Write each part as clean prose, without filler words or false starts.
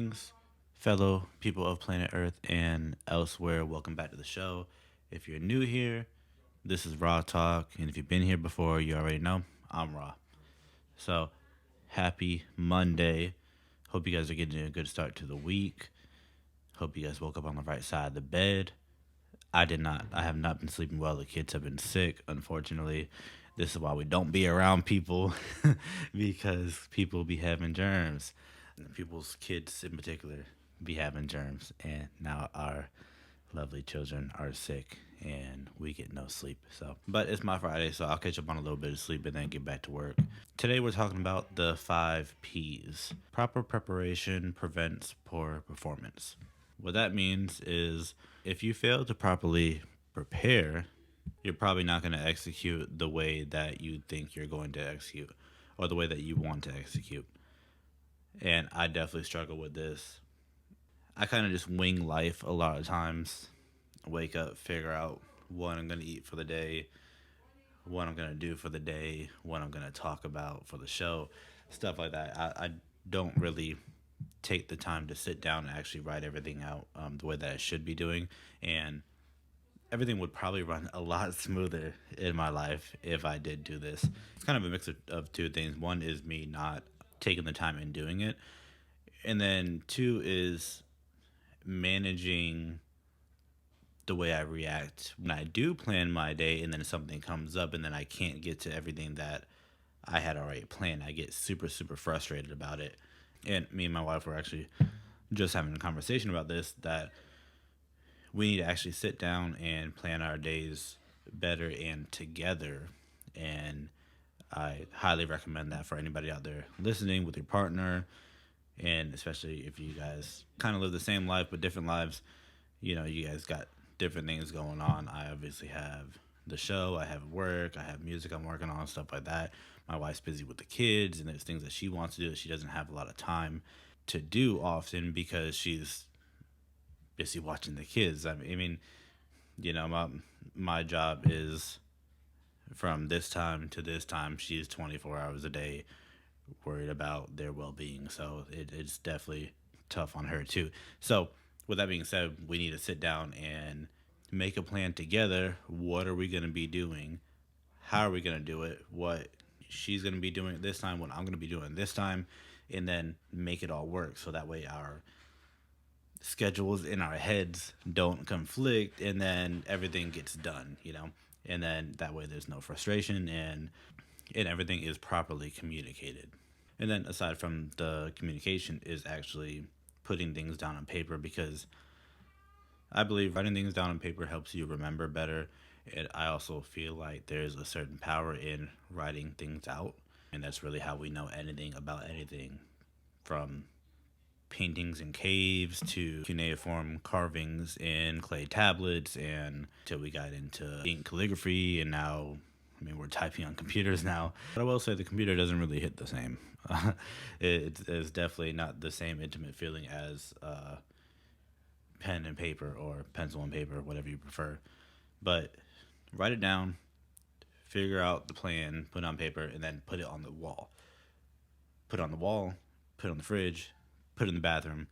Greetings, fellow people of planet Earth and elsewhere. Welcome back to the show. If you're new here, this is Raw Talk, and if you've been here before, you already know I'm Raw. So, happy Monday. Hope you guys are getting a good start to the week. Hope you guys woke up on the right side of the bed. I did not. I have not been sleeping well. The kids have been sick, unfortunately. This is why we don't be around people because people be having germs. And people's kids, in particular, be having germs. And now our lovely children are sick and we get no sleep. But it's my Friday, so I'll catch up on a little bit of sleep and then get back to work. Today we're talking about the 5 P's. Proper preparation prevents poor performance. What that means is if you fail to properly prepare, you're probably not going to execute the way that you think you're going to execute or the way that you want to execute. And I definitely struggle with this. I kind of just wing life a lot of times. Wake up, figure out what I'm going to eat for the day, what I'm going to do for the day, what I'm going to talk about for the show, stuff like that. I don't really take the time to sit down and actually write everything out the way that I should be doing. And everything would probably run a lot smoother in my life if I did do this. It's kind of a mix of two things. One is me not taking the time and doing it. And then two is managing the way I react when I do plan my day and then something comes up and then I can't get to everything that I had already planned. I get super, super frustrated about it. And me and my wife were actually just having a conversation about this, that we need to actually sit down and plan our days better and together. And I highly recommend that for anybody out there listening with your partner. And especially if you guys kind of live the same life but different lives, you guys got different things going on. I obviously have the show, I have work, I have music I'm working on, stuff like that. My wife's busy with the kids, and there's things that she wants to do that she doesn't have a lot of time to do often because she's busy watching the kids. I mean, my job is from this time to this time. She's 24 hours a day worried about their well-being, so it's definitely tough on her too. So with that being said, we need to sit down and make a plan together. What are we going to be doing? How are we going to do it? What she's going to be doing at this time, what I'm going to be doing this time, and then make it all work so that way our schedules in our heads don't conflict and then everything gets done, and then that way there's no frustration and everything is properly communicated. And then aside from the communication is actually putting things down on paper, because I believe writing things down on paper helps you remember better. And I also feel like there's a certain power in writing things out, and that's really how we know anything about anything, from paintings in caves to cuneiform carvings in clay tablets, and till we got into ink calligraphy, and now we're typing on computers now. But I will say the computer doesn't really hit the same. It's definitely not the same intimate feeling as pen and paper or pencil and paper, whatever you prefer. But write it down, figure out the plan, put it on paper, and then put it on the wall. Put it on the wall, put it on the fridge, put it in the bathroom,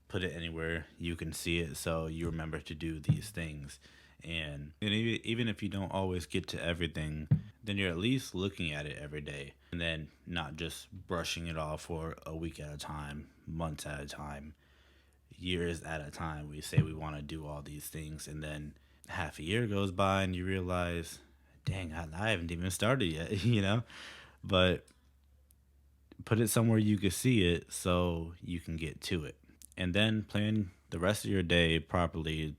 put it anywhere you can see it so you remember to do these things. And even if you don't always get to everything, then you're at least looking at it every day and then not just brushing it off for a week at a time, months at a time, years at a time. We say we want to do all these things, and then half a year goes by and you realize, dang, I haven't even started yet, But put it somewhere you can see it so you can get to it. And then plan the rest of your day properly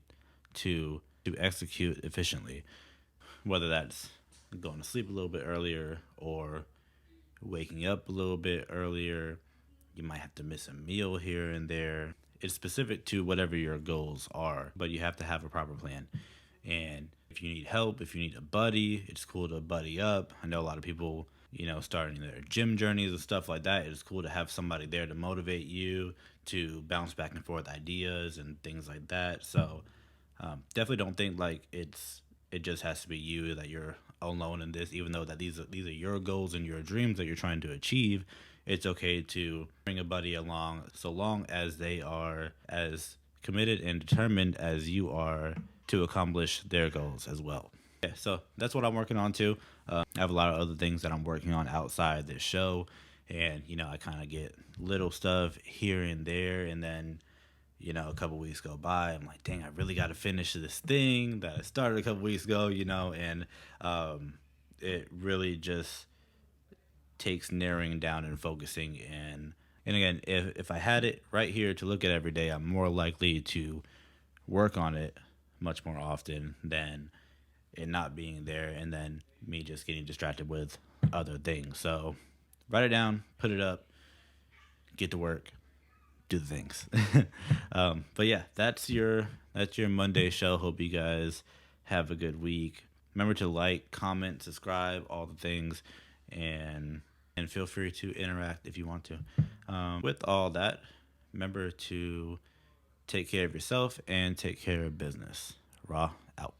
to execute efficiently. Whether that's going to sleep a little bit earlier or waking up a little bit earlier. You might have to miss a meal here and there. It's specific to whatever your goals are, but you have to have a proper plan. And if you need help, if you need a buddy, it's cool to buddy up. I know a lot of people, starting their gym journeys and stuff like that. It's cool to have somebody there to motivate you, to bounce back and forth ideas and things like that. So definitely don't think like it just has to be you, that you're alone in this, even though that these are your goals and your dreams that you're trying to achieve. It's okay to bring a buddy along so long as they are as committed and determined as you are to accomplish their goals as well. Yeah, so that's what I'm working on too. I have a lot of other things that I'm working on outside this show, and I kind of get little stuff here and there, and then a couple weeks go by. I'm like, dang, I really got to finish this thing that I started a couple weeks ago, and it really just takes narrowing down and focusing. And again, if I had it right here to look at every day, I'm more likely to work on it much more often than it not being there and then me just getting distracted with other things. So write it down, put it up, get to work, do the things. But yeah, that's your Monday show. Hope you guys have a good week. Remember to like, comment, subscribe, all the things, and feel free to interact if you want to. With all that, remember to take care of yourself and take care of business. Raw out.